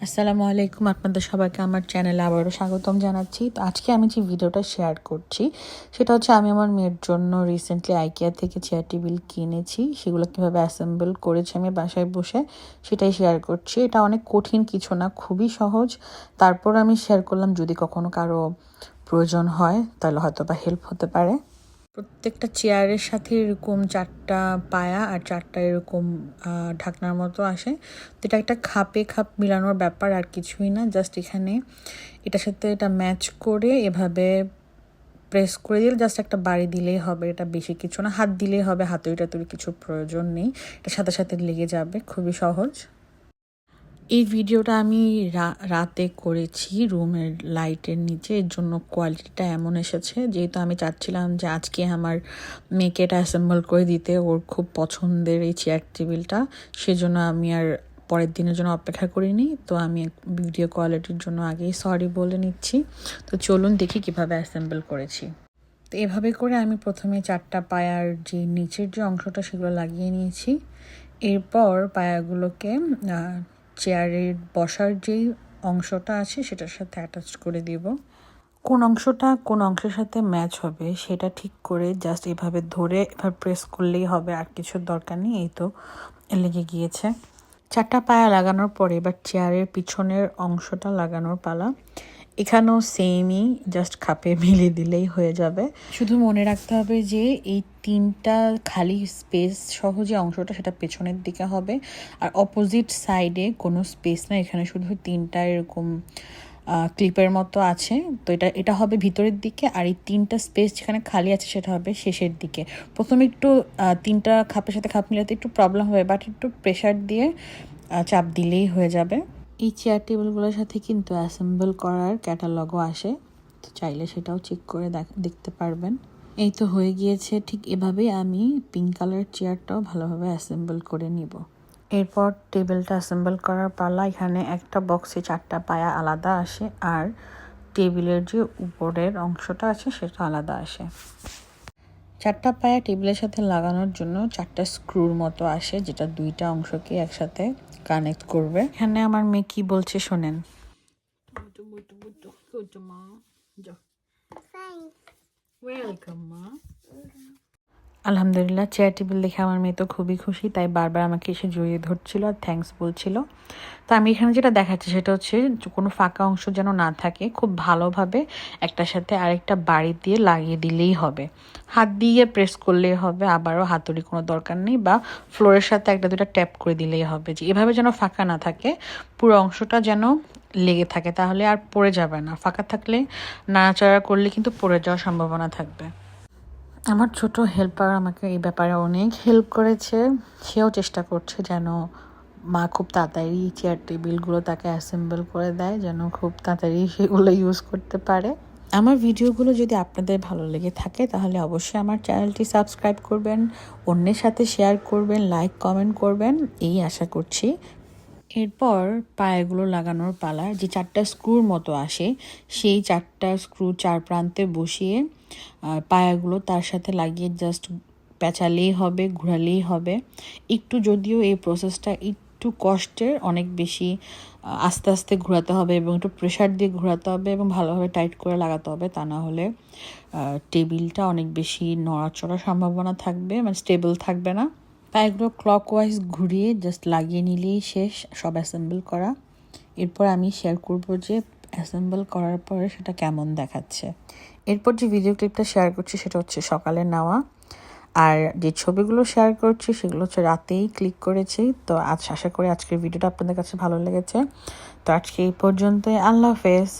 আসসালামু আলাইকুম, আপনাদের সবাইকে আমার চ্যানেলে আবারও স্বাগতম জানাচ্ছি। তো আজকে আমি যে ভিডিওটা শেয়ার করছি সেটা হচ্ছে আমি আমার মেয়ের জন্য রিসেন্টলি আইকিয়া থেকে চেয়ার টেবিল কিনেছি। সেগুলো কীভাবে অ্যাসেম্বল করেছি আমি বাসায় বসে সেটাই শেয়ার করছি। এটা অনেক কঠিন কিছু না, খুবই সহজ। তারপর আমি শেয়ার করলাম যদি কখনো কারো প্রয়োজন হয় তাহলে হয়তো বা হেল্প হতে পারে। প্রত্যেকটা চেয়ারের সাথে এরকম 4টা পায়া আর 4টা এরকম ঢাকনার মতো আসে। তো এটা একটা খাপে খাপ মিলানোর ব্যাপার, আর কিছুই না। জাস্ট এখানে এটার সাথে এটা ম্যাচ করে এভাবে প্রেস করে দিলে জাস্ট একটা বাড়ি দিলেই হবে। এটা বেশি কিছু না, হাত দিলেই হবে, হাতুড়ি টাতুড়ি কিছু প্রয়োজন নেই। এটার সাথে সাথে লেগে যাবে, খুবই সহজ। এই ভিডিওটা আমি রাতে করেছি রুমের লাইটের নিচে, এর জন্য কোয়ালিটিটা এমন এসেছে। যেহেতু আমি চাচ্ছিলাম যে আজকে আমার মেয়েকে এটা অ্যাসেম্বল করে দিতে, ওর খুব পছন্দের এই চেয়ার টেবিলটা, সেজন্য আমি আর পরের দিনের জন্য অপেক্ষা করিনি। তো আমি ভিডিও কোয়ালিটির জন্য আগেই সরি বলে নিচ্ছি। তো চলুন দেখি কিভাবে অ্যাসেম্বল করেছি। তো এভাবে করে আমি প্রথমে 4টা পায়ার যে নিচের যে অংশটা সেগুলো লাগিয়ে নিয়েছি। এরপর পায়াগুলোকে চেয়ারের বসার যেই অংশটা আছে সেটার সাথে অ্যাটাচ করে দিব। কোন অংশটা কোন অংশের সাথে ম্যাচ হবে সেটা ঠিক করে জাস্ট এভাবে ধরে এভাবে প্রেস করলেই হবে, আর কিছুর দরকার নেই। এই তো লেগে গিয়েছে। 4টা পায়া লাগানোর পরে এবার চেয়ারের পিছনের অংশটা লাগানোর পালা। এখানেও সেমই, জাস্ট খাপে মিলিয়ে দিলেই হয়ে যাবে। শুধু মনে রাখতে হবে যে এই 3টা খালি স্পেস সহ যে অংশটা সেটা পেছনের দিকে হবে, আর অপোজিট সাইডে কোনো স্পেস না। এখানে শুধু 3টা এরকম ক্লিপের মতো আছে। তো এটা হবে ভিতরের দিকে, আর এই 3টা স্পেস যেখানে খালি আছে সেটা হবে শেষের দিকে। প্রথমে একটু 3টা খাপের সাথে খাপ মিলাতে একটু প্রবলেম হবে, বাট একটু প্রেশার দিয়ে চাপ দিলেই হয়ে যাবে। এই চেয়ার টেবিলগুলোর সাথে কিন্তু অ্যাসেম্বল করার ক্যাটালগও আসে, তো চাইলে সেটাও চেক করে দেখতে পারবেন। এই তো হয়ে গিয়েছে। ঠিক এভাবেই আমি পিঙ্ক কালার চেয়ারটাও ভালোভাবে অ্যাসেম্বল করে নিব। এরপর টেবিলটা অ্যাসেম্বল করার পালা। এখানে একটা বক্সে 4টা পায়া আলাদা আসে, আর টেবিলের যে উপরের অংশটা আছে সেটা আলাদা আসে। 4টা পায়া টেবিলের সাথে লাগানোর জন্য 4টা স্ক্রুর মতো আসে, যেটা 2টা অংশকে একসাথে কানেক্ট করবে। এখানে আমার মেয়ে কি বলছে শোনেন। ওয়েলকাম মা। আলহামদুলিল্লাহ, চেয়ার টেবিল দেখে আমার মেয়ে তো খুবই খুশি, তাই বারবার আমাকে এসে জড়িয়ে ধরছিল আর থ্যাঙ্কস বলছিল। তো আমি এখানে যেটা দেখাচ্ছি সেটা হচ্ছে কোনো ফাঁকা অংশ যেন না থাকে, খুব ভালোভাবে একটার সাথে আরেকটা বাড়ি দিয়ে লাগিয়ে দিলেই হবে। হাত দিয়ে প্রেস করলেই হবে, আবারও হাতুড়ি কোনো দরকার নেই, বা ফ্লোরের সাথে 1-2টা ট্যাপ করে দিলেই হবে। যে এভাবে যেন ফাঁকা না থাকে, পুরো অংশটা যেন লেগে থাকে, তাহলে আর পড়ে যাবে না। ফাঁকা থাকলে নাড়াচাড়া করলে কিন্তু পড়ে যাওয়ার সম্ভাবনা থাকবে। আমার ছোট হেল্পার আমাকে এই ব্যাপারে অনেক হেল্প করেছে। সেও চেষ্টা করছে যেন মা খুব তাড়াতাড়ি চেয়ার টেবিলগুলো তাকে অ্যাসেম্বল করে দেয়, যেন খুব তাড়াতাড়ি সেগুলো ইউজ করতে পারে। আমার ভিডিওগুলো যদি আপনাদের ভালো লেগে থাকে তাহলে অবশ্যই আমার চ্যানেলটি সাবস্ক্রাইব করবেন, অন্যের সাথে শেয়ার করবেন, লাইক কমেন্ট করবেন, এই আশা করছি। এরপর পায়াগুলো লাগানোর পালা। যে 4টা স্ক্রুর মতো আসে সেই 4টা স্ক্রু 4 প্রান্তে বসিয়ে পায়াগুলো তার সাথে লাগিয়ে জাস্ট পেঁচালেই হবে, ঘোরালেই হবে। একটু যদিও এই প্রসেসটা একটু কষ্টের, অনেক বেশি আস্তে আস্তে ঘোরাতে হবে এবং একটু প্রেশার দিয়ে ঘোরাতে হবে এবং ভালোভাবে টাইট করে লাগাতে হবে, তা না হলে টেবিলটা অনেক বেশি নড়াচড়ার সম্ভাবনা থাকবে, মানে স্টেবল থাকবে না। পায়াগুলো ক্লকওয়াইজ ঘুরিয়ে জাস্ট লাগিয়ে নিলেই শেষ সব অ্যাসেম্বল করা। এরপর আমি শেয়ার করব যে অ্যাসেম্বল করার পরে সেটা কেমন দেখাচ্ছে। এরপর যে ভিডিও ক্লিপটা শেয়ার করছি সেটা হচ্ছে সকালে নেওয়া, আর যে ছবিগুলো শেয়ার করছি সেগুলো হচ্ছে রাতেই ক্লিক করেছি। তো আশা করি আজকের ভিডিওটা আপনাদের কাছে ভালো লেগেছে। তো আজকে এই পর্যন্তই। আল্লাহ হাফেজ।